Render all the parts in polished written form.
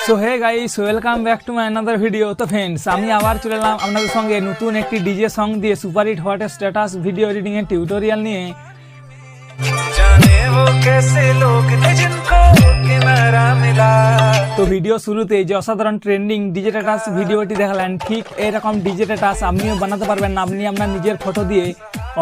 So hey guys, welcome back to my another video. তো friends, আমি আবার চলে এলাম আপনাদের সঙ্গে নতুন একটি ডিজে সং দিয়ে super hit hot status video editing এর টিউটোরিয়াল নিয়ে। তো ভিডিও শুরুতে যে অসাধারণ ট্রেন্ডিং ডিজে স্ট্যাটাস ভিডিওটি দেখালেন, ঠিক এরকম ডিজে স্ট্যাটাস আপনিও বানাতে পারবেন। আপনি আপনার নিজের ফটো দিয়ে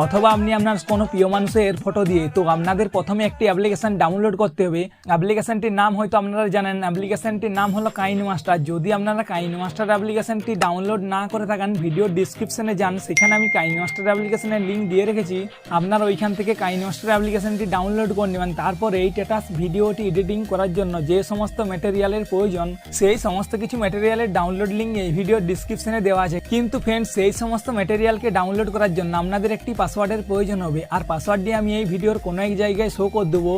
অথবা আপনি আপনার কোনো প্রিয় মানুষের ফটো দিয়ে। তো আপনাদের প্রথমে একটি অ্যাপ্লিকেশন ডাউনলোড করতে হবে। অ্যাপ্লিকেশনটির নাম হয়তো আপনারা জানেন, অ্যাপ্লিকেশনটির নাম হলো কাইনমাস্টার। যদি আপনারা কাইনমাস্টার অ্যাপ্লিকেশনটি ডাউনলোড না করে থাকেন, ভিডিও ডিসক্রিপশনে যান, সেখানে আমি কাইনমাস্টার অ্যাপ্লিকেশনের লিঙ্ক দিয়ে রেখেছি। আপনারা ওইখান থেকে কাইনমাস্টার অ্যাপ্লিকেশনটি ডাউনলোড করে নেবেন। তারপর এই স্ট্যাটাস ভিডিওটি এডিটিং করার জন্য যে সমস্ত ম্যাটেরিয়ালের প্রয়োজন, সেই সমস্ত কিছু ম্যাটেরিয়ালের ডাউনলোড লিঙ্ক এই ভিডিও ডিসক্রিপশনে দেওয়া আছে। কিন্তু ফ্রেন্ডস, সেই সমস্ত ম্যাটেরিয়ালকে ডাউনলোড করার জন্য আপনাদের একটি পাসওয়ার্ডের প্রয়োজন হবে। আর পাসওয়ার্ডটি আমি এই ভিডিওর কোনো এক জায়গায় শো করে দেবো।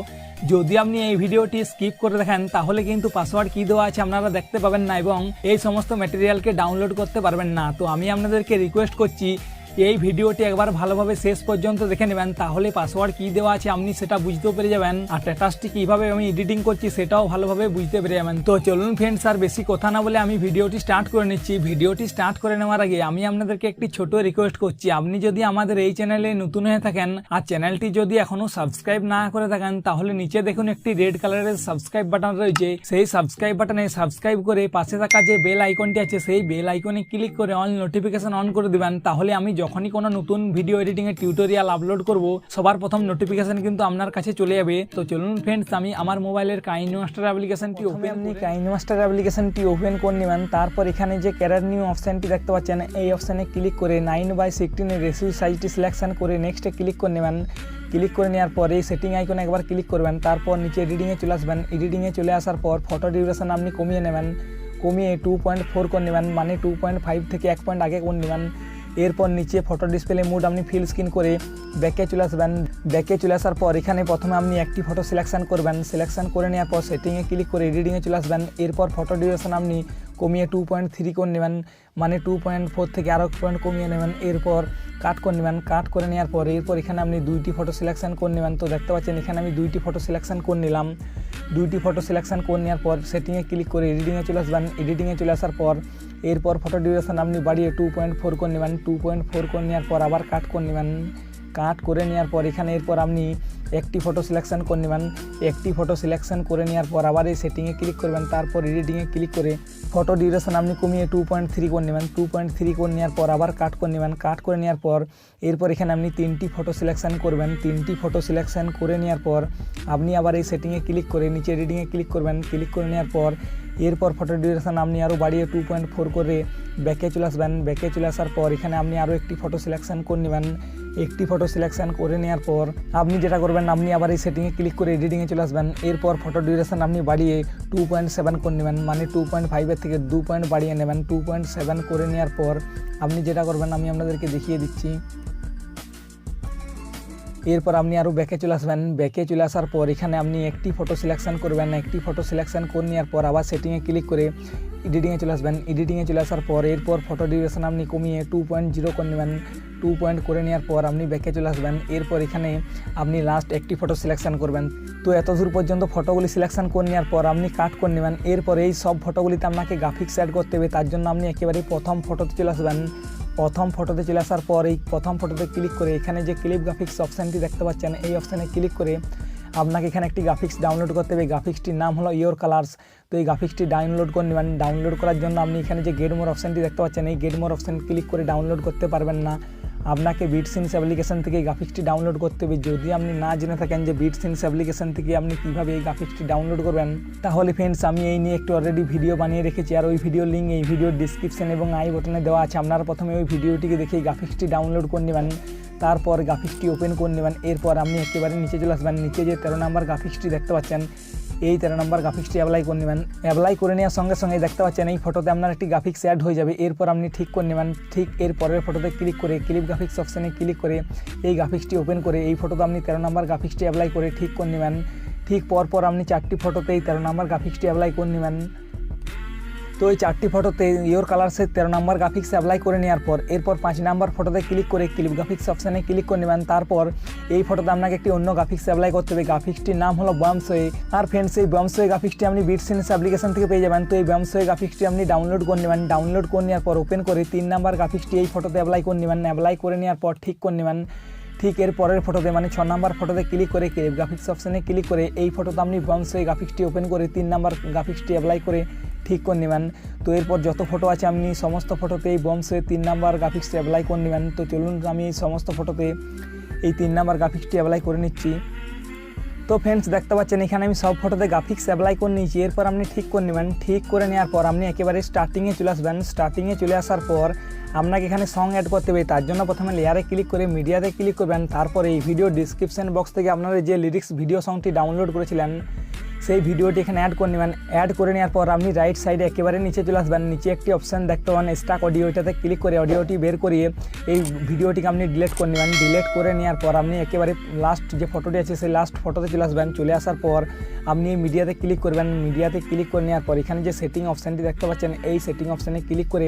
যদি আপনি এই ভিডিওটি স্কিপ করে দেখেন, তাহলে কিন্তু পাসওয়ার্ড কী দেওয়া আছে আপনারা দেখতে পাবেন না এবং এই সমস্ত ম্যাটেরিয়ালকে ডাউনলোড করতে পারবেন না। তো আমি আপনাদেরকে রিকোয়েস্ট করছি, এই ভিডিওটি একবার ভালোভাবে শেষ পর্যন্ত দেখে নেবেন, তাহলে পাসওয়ার্ড কী দেওয়া আছে আপনি সেটা বুঝতেও পেরে যাবেন। আর স্ট্যাটাসটি কীভাবে আমি এডিটিং করছি সেটাও ভালোভাবে বুঝতে পেরে যাবেন। তো চলুন ফ্রেন্ডস, আর বেশি কথা না বলে আমি ভিডিওটি স্টার্ট করে নিচ্ছি। ভিডিওটি স্টার্ট করে নেওয়ার আগে আমি আপনাদেরকে একটি ছোট রিকোয়েস্ট করছি। আপনি যদি আমাদের এই চ্যানেলে নতুন হয়ে থাকেন আর চ্যানেলটি যদি এখনও সাবস্ক্রাইব না করে থাকেন, তাহলে নিচে দেখুন একটি রেড কালারের সাবস্ক্রাইব বাটন রয়েছে। সেই সাবস্ক্রাইব বাটনে সাবস্ক্রাইব করে পাশে থাকা যে বেল আইকনটি আছে, সেই বেল আইকনে ক্লিক করে অল নোটিফিকেশন অন করে দেবেন। তাহলে আমি যখনই কোনো নতুন ভিডিও এডিটিং এর টিউটোরিয়াল আপলোড করব, সবার প্রথম নোটিফিকেশন কিন্তু আপনার কাছে চলে যাবে। তো চলুন ফ্রেন্ডস, আমি আমার মোবাইলের কাইনমাস্টার অ্যাপ্লিকেশনটি ওপেন করে নেবেন। তারপর এখানে যে ক্যারার নিউ অপশনটি দেখতে পাচ্ছেন, এই অপশানে ক্লিক করে 9/16 রেশিও সাইজটি সিলেকশন করে নেক্সটে ক্লিক করে নেবেন। ক্লিক করে নেওয়ার পর এই সেটিং আইকনে একবার ক্লিক করবেন। তারপর নিচে এডিটিংয়ে চলে আসবেন। এডিটিংয়ে চলে আসার পর ফটো ডিউরেশন আপনি কমিয়ে নেবেন, কমিয়ে 2.4 করে নেবেন, মানে 2.5 থেকে 1 পয়েন্ট আগে করে নেবেন। এরপর নিচে ফটো ডিসপ্লে মোড আপনি ফিল স্ক্রিন করে ব্যাকে চলে আসবেন। ব্যাকে চলে আসার পর এখানে প্রথমে আপনি একটি ফটো সিলেকশন করবেন। সিলেকশন করে নেওয়ার পর সেটিংয়ে ক্লিক করে এডিটিংয়ে চলে আসবেন। এরপর ফটো ডিউরেশন আপনি কমিয়ে 2.3 করে নেবেন, মানে 2.4 থেকে আরও 1 পয়েন্ট কমিয়ে নেবেন। এরপর কাট করে নেবেন। কাট করে নেওয়ার পর এরপর এখানে আপনি 2টি ফটো সিলেকশন করে নেবেন। তো দেখতে পাচ্ছেন এখানে আমি 2টি ফটো সিলেকশন করে নিলাম। 2টি ফটো সিলেকশন করে নেওয়ার পর সেটিংয়ে ক্লিক করে এডিটিংয়ে চলে আসবেন। এডিটিংয়ে চলে আসার পর এরপর ফটো ডিউরেশন আপনি বাড়িয়ে 2.4 করে নেবেন। 2.4 করে নেওয়ার পর আবার কাট করে নেবেন। কাট করে নেওয়ার পর এখানে এরপর আপনি একটি ফটো সিলেকশন করে নেবেন। একটি ফটো সিলেকশন করে নেওয়ার পর আবার এই সেটিংয়ে ক্লিক করবেন। তারপর এডিটিংয়ে ক্লিক করে ফটো ডিউরেশন আপনি কমিয়ে 2.3 করে নেবেন। 2.3 করে নেওয়ার পর আবার কাট করে নেবেন। কাট করে নেওয়ার পর এরপর এখানে আপনি 3টি ফটো সিলেকশন করবেন। 3টি ফটো সিলেকশন করে নেওয়ার পর আপনি আবার এই সেটিংয়ে ক্লিক করে নিচে এডিটিংয়ে ক্লিক করবেন। ক্লিক করে নেওয়ার পর এরপর ফটো ডিউরেশন আপনি আরও বাড়িয়ে 2.4 করে ব্যাকে চলে আসবেন। ব্যাকে চলে আসার পর এখানে আপনি আরও একটি ফটো সিলেকশন করে নেবেন। একটি ফটো সিলেকশন করে নেওয়ার পর আপনি যেটা করবেন, আপনি আবার এই সেটিংয়ে ক্লিক করে এডিটিংয়ে চলে আসবেন। এরপর ফটো ডিউরেশন আপনি বাড়িয়ে 2.7 করে নেবেন, মানে 2.5 থেকে 2 পয়েন্ট বাড়িয়ে নেবেন। 2.7 করে নেওয়ার পর আপনি যেটা করবেন আমি আপনাদেরকে দেখিয়ে দিচ্ছি। এরপর আপনি আরও ব্যাকে চলে আসবেন। ব্যাকে চলে আসার পর এখানে আপনি একটি ফটো সিলেকশন করবেন। একটি ফটো সিলেকশন করে নেওয়ার পর আবার সেটিংয়ে ক্লিক করে এডিটিংয়ে চলে আসবেন। এডিটিংয়ে চলে আসার পর এরপর ফটো ডিউরেশন আপনি কমিয়ে 2.0 করে নেবেন। 2 পয়েন্ট করে নেওয়ার পর আপনি ব্যাকে চলে আসবেন। এরপর এখানে আপনি লাস্ট একটি ফটো সিলেকশন করবেন। তো এত দূর পর্যন্ত ফটোগুলি সিলেকশন করে নেওয়ার পর আপনি কাট করে নেবেন। এরপর এই সব ফটোগুলিতে আপনাকে গ্রাফিক্স অ্যাড করতে হবে। তার জন্য আপনি একেবারেই প্রথম ফটোতে চলে আসবেন। প্রথম ফটোতে চলে আসার পর এই প্রথম ফটোতে ক্লিক করে এখানে যে ক্লিপ গ্রাফিক্স অপশানটি দেখতে পাচ্ছেন, এই অপশানে ক্লিক করে আপনাকে এখানে একটি গ্রাফিক্স ডাউনলোড করতে হবে। গ্রাফিক্সটির নাম হলো ইয়োর কালার্স। তো এই গ্রাফিক্সটি ডাউনলোড করে নেবেন। ডাউনলোড করার জন্য আপনি এখানে যে গেট মোর অপশানটি দেখতে পাচ্ছেন, এই গেট মোর অপশান ক্লিক করে ডাউনলোড করতে পারবেন না। আপনাকে বিটসিনস অ্যাপ্লিকেশন থেকে এই গ্রাফিক্সটি ডাউনলোড করতে হবে। যদি আপনি না জেনে থাকেন যে বিটসিনস অ্যাপ্লিকেশন থেকে আপনি কীভাবে এই গ্রাফিক্সটি ডাউনলোড করবেন, তাহলে ফ্রেন্ডস আমি এই নিয়ে একটু অলরেডি ভিডিও বানিয়ে রেখেছি। আর ওই ভিডিওর লিঙ্ক এই ভিডিওর ডিসক্রিপশন এবং আই বটনে দেওয়া আছে। আপনারা প্রথমে ওই ভিডিওটিকে দেখে এই গ্রাফিক্সটি ডাউনলোড করে নেবেন। তারপর গ্রাফিক্সটি ওপেন করে নেবেন। এরপর আপনি একেবারে নিচে চলে আসবেন। নিচে যে 13 নম্বর গ্রাফিক্সটি দেখতে পাচ্ছেন, এই 13 নম্বর গ্রাফিক্সটি অ্যাপ্লাই করে নেবেন। অ্যাপ্লাই করে নেওয়ার সঙ্গে সঙ্গে দেখতে পাচ্ছেন এই ফটোতে আপনার একটি গ্রাফিক্স অ্যাড হয়ে যাবে। এরপর আপনি ঠিক করে নেবেন। ঠিক এর পরের ফটোতে ক্লিক করে ক্লিপ গ্রাফিক্স অপশানে ক্লিক করে এই গ্রাফিক্সটি ওপেন করে এই ফটোতে আপনি 13 নম্বর গ্রাফিক্সটি অ্যাপ্লাই করে ঠিক করে নেবেন। ঠিক পরপর আপনি 4টি ফটোতেই 13 নম্বর গ্রাফিক্সটি অ্যাপ্লাই করে নেবেন। তো এই 4টি ফটোতে ইয়োর কালার্সের 13 নম্বর গ্রাফিক্স অ্যাপ্লাই করে নেওয়ার পর এরপর 5 নম্বর ফটোতে ক্লিক করে ক্লিপ গ্রাফিক্স অপশানে ক্লিক করে নেবেন। তারপর এই ফটোতে আপনাকে একটি অন্য গ্রাফিক্স অ্যাপ্লাই করতে হবে। গ্রাফিক্সটির নাম হলো বমসওয়ে। আর ফ্রেন্ডস এই বমসওয়ে গ্রাফিক্সটি আপনি বিটসিনস অ্যাপ্লিকেশন থেকে পেয়ে যাবেন। তো এই বমসওয়ে গ্রাফিক্সটি আপনি ডাউনলোড করে নেবেন। ডাউনলোড করে নেওয়ার পর ওপেন করে 3 নম্বর গ্রাফিক্সটি এই ফটোতে অ্যাপ্লাই করে নেবেন। অ্যাপ্লাই করে নেওয়ার পর ঠিক করে নেবেন। ঠিক এর পরের ফটোতে মানে 6 নম্বর ফটোতে ক্লিক করে ক্লিপ গ্রাফিক্স অপশানে ক্লিক করে এই ফটোতে আপনি বমসওয়ে গ্রাফিক্সটি ওপেন করে 3 নম্বর গ্রাফিক্সটি অ্যাপ্লাই করে ঠিক করে নেবেন। তো এরপর যত ফটো আছে আপনি সমস্ত ফটোতে এই বমসওয়ে 3 নম্বর গ্রাফিক্সটি অ্যাপ্লাই করে নেবেন। তো চলুন আমি এই সমস্ত ফটোতে এই 3 নম্বর গ্রাফিক্সটি অ্যাপ্লাই করে নিচ্ছি। তো ফ্রেন্ডস দেখতে পাচ্ছেন এখানে আমি সব ফটোতে গ্রাফিক্স অ্যাপ্লাই করে নিয়েছি। এরপর আপনি ঠিক করে নেবেন। ঠিক করে নেওয়ার পর আপনি একেবারে স্টার্টিংয়ে চলে আসবেন। স্টার্টিংয়ে চলে আসার পর আপনাকে এখানে সং অ্যাড করতে হবে। তার জন্য প্রথমে লেয়ারে ক্লিক করে মিডিয়াতে ক্লিক করবেন। তারপরে এই ভিডিও ডিসক্রিপশন বক্স থেকে আপনারা যে লিরিক্স ভিডিও সংটি ডাউনলোড করেছিলেন সেই ভিডিওটি এখানে অ্যাড করে নেবেন। অ্যাড করে নেওয়ার পর আপনি রাইট সাইডে একেবারে নিচে চলে আসবেন। নিচে একটি অপশান দেখতে পাবেন স্টাক অডিও, এটাতে ক্লিক করে অডিওটি বের করিয়ে এই ভিডিওটিকে আপনি ডিলিট করে নেবেন। ডিলিট করে নেওয়ার পর আপনি একেবারে লাস্ট যে ফটোটি আছে সেই লাস্ট ফটোতে চলে আসবেন। চলে আসার পর আপনি মিডিয়াতে ক্লিক করবেন। মিডিয়াতে ক্লিক করে নেওয়ার পর এখানে যে সেটিং অপশানটি দেখতে পাচ্ছেন এই সেটিং অপশানে ক্লিক করে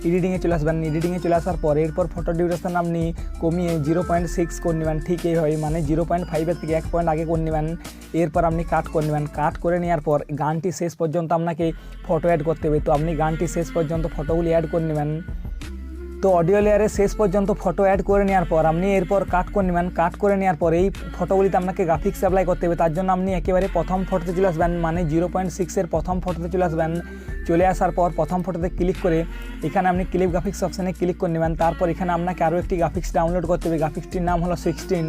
এডিটিংয়ে চলে আসবেন। এডিটিংয়ে চলে আসার পর এরপর ফটো ডিউরেশন আপনি কমিয়ে 0.6 করে নেবেন। ঠিক এই হয় মানে 0.5 থেকে 1 পয়েন্ট আগে করে নেবেন। এরপর আপনি কাট করে নেবেন। কাট করে নেওয়ার পর গানটি শেষ পর্যন্ত আপনাকে ফটো অ্যাড করতে হবে। তো আপনি গানটি শেষ পর্যন্ত ফটোগুলি অ্যাড করে নেবেন। তো অডিও লেয়ারে শেষ পর্যন্ত ফটো অ্যাড করে নেওয়ার পর আপনি এরপর কাট করে নেবেন। কাট করে নেওয়ার পর এই ফটোগুলিতে আপনাকে গ্রাফিক্স অ্যাপ্লাই করতে হবে। তার জন্য আপনি একেবারে প্রথম ফটোতে চলে আসবেন, মানে 0.6 প্রথম ফটোতে চলে আসবেন। চলে আসার পর প্রথম ফটোতে ক্লিক করে এখানে আপনি ক্লিপ গ্রাফিক্স অপশানে ক্লিক করে নেবেন। তারপর এখানে আপনাকে আরও একটি গ্রাফিক্স ডাউনলোড করতে হবে। গ্রাফিক্সটির নাম হলো 16।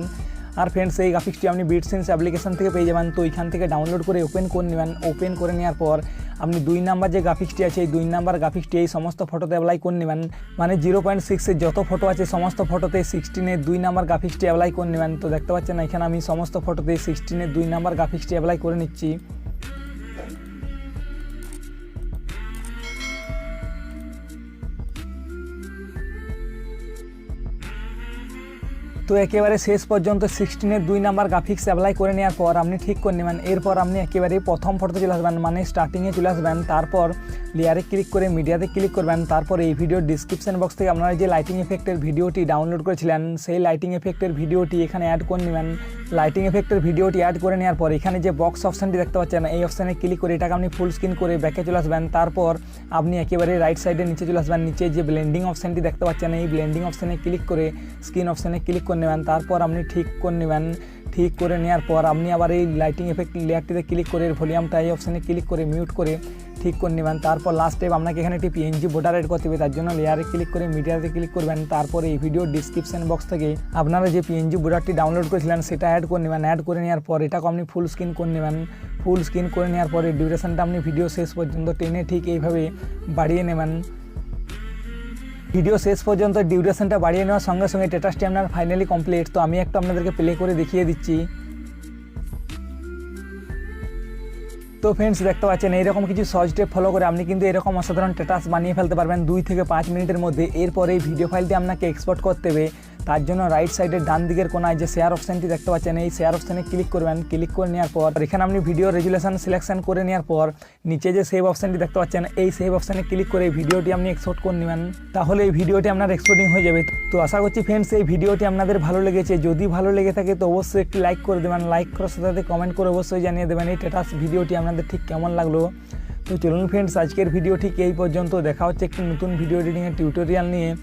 আর ফ্রেন্ডস এই গ্রাফিক্সটি আপনি বিটসিনস অ্যাপ্লিকেশন থেকে পেয়ে যাবেন। তো এখান থেকে ডাউনলোড করে ওপেন করে নেবেন। ওপেন করে নেওয়ার পর আপনি 2 নম্বর যে গ্রাফিক্সটি আছে এই 2 নম্বর গ্রাফিক্সটি এই সমস্ত ফটোতে অ্যাপ্লাই করে নেবেন। মানে 0.6 যত ফটো আছে সমস্ত ফটোতে 16 2 নম্বর গ্রাফিক্সটি অ্যাপ্লাই করে নেবেন। তো দেখতে পাচ্ছেন এখানে আমি সমস্ত ফটোতে 16 2 নম্বর গ্রাফিক্সটি অ্যাপ্লাই করে নিচ্ছি। তো একেবারে শেষ পর্যন্ত 16 2 নম্বর গ্রাফিক্স অ্যাপ্লাই করে নেওয়ার পর আপনি ঠিক করে নেবেন। এরপর আপনি একেবারে প্রথম ফটোতে চলে আসবেন, মানে স্টার্টিংয়ে চলে আসবেন। তারপর লেয়ারে ক্লিক করে মিডিয়াতে ক্লিক করবেন। তারপর এই ভিডিওর ডিসক্রিপশন বক্স থেকে আপনারা যে লাইটিং এফেক্টের ভিডিওটি ডাউনলোড করেছিলেন সেই লাইটিং এফেক্টের ভিডিওটি এখানে অ্যাড করে নেবেন। লাইটিং এফেক্টের ভিডিওটি অ্যাড করে নেওয়ার পর এখানে যে বক্স অপশানটি দেখতে পাচ্ছেন এই অপশানে ক্লিক করে এটাকে আপনি ফুল স্ক্রিন করে ব্যাকে চলে আসবেন। তারপর আপনি একেবারে রাইট সাইডে নিচে চলে আসবেন। নিচে যে ব্লেন্ডিং অপশানটি দেখতে পাচ্ছেন এই ব্লেন্ডিং অপশানে ক্লিক করে স্ক্রিন অপশানে ক্লিক করে নেবেন। তারপর আপনি ঠিক করে নেবেন। ঠিক করে নেওয়ার পর আপনি আবার এই লাইটিং এফেক্ট লেয়ারটিতে ক্লিক করে ভলিউমটা এই অপশানে ক্লিক করে মিউট করে ঠিক করে নেবেন। তারপর লাস্ট স্টেপ আপনাকে এখানে একটি পিএনজি বর্ডার এড করতে হবে। তার জন্য লেয়ারে ক্লিক করে মিডিয়াতে ক্লিক করবেন। তারপর এই ভিডিও ডিসক্রিপশন বক্স থেকে আপনারা যে পিএনজি বর্ডারটি ডাউনলোড করেছিলেন সেটা অ্যাড করে নেবেন। অ্যাড করে নেওয়ার পর এটাকে আপনি ফুল স্ক্রিন করে নেবেন। ফুল স্ক্রিন করে নেওয়ার পরে ডিউরেশনটা আপনি ভিডিও শেষ পর্যন্ত টেনে ঠিক এইভাবে বাড়িয়ে নেবেন। ভিডিও শেষ পর্যন্ত ডিউরেশনটা বাড়িয়ে নেওয়ার সঙ্গে সঙ্গে স্ট্যাটাসটি আপনার ফাইনালি কমপ্লিট। তো আমি একটু আপনাদেরকে প্লে করে দেখিয়ে দিচ্ছি। তো ফ্রেন্ডস দেখতে পাচ্ছেন এইরকম কিছু সহজ স্টেপ ফলো করে আপনি কিন্তু এরকম অসাধারণ স্ট্যাটাস বানিয়ে ফেলতে পারবেন 2 থেকে 5 মিনিটের মধ্যে। এরপর এই ভিডিও ফাইলটি আপনাকে এক্সপোর্ট করতে হবে। তার জন্য রাইট সাইডের ডান দিকের কোনায় যে শেয়ার অপশানটি দেখতে পাচ্ছেন এই শেয়ার অপশানে ক্লিক করবেন। ক্লিক করে নেওয়ার পর এখানে আপনি ভিডিও রেজুলেশন সিলেকশন করে নেওয়ার পর নিচে যে সেভ অপশানটি দেখতে পাচ্ছেন এই সেভ অপশানে ক্লিক করে ভিডিওটি আপনি এক্সপোর্ট করে নেবেন। তাহলে এই ভিডিওটি আপনার এক্সপোর্টিং হয়ে যাবে। তো আশা করছি ফ্রেন্ডস এই ভিডিওটি আপনাদের ভালো লেগেছে। যদি ভালো লেগে থাকে তো অবশ্যই একটি লাইক করে দেবেন। লাইক করার সাথে সাথে কমেন্ট করে অবশ্যই জানিয়ে দেবেন এই স্ট্যাটাস ভিডিওটি আপনাদের ঠিক কেমন লাগলো। তো চলুন ফ্রেন্ডস আজকের ভিডিও ঠিক এই পর্যন্ত। দেখা হচ্ছে একটি নতুন ভিডিও এডিটিংয়ের টিউটোরিয়াল নিয়ে।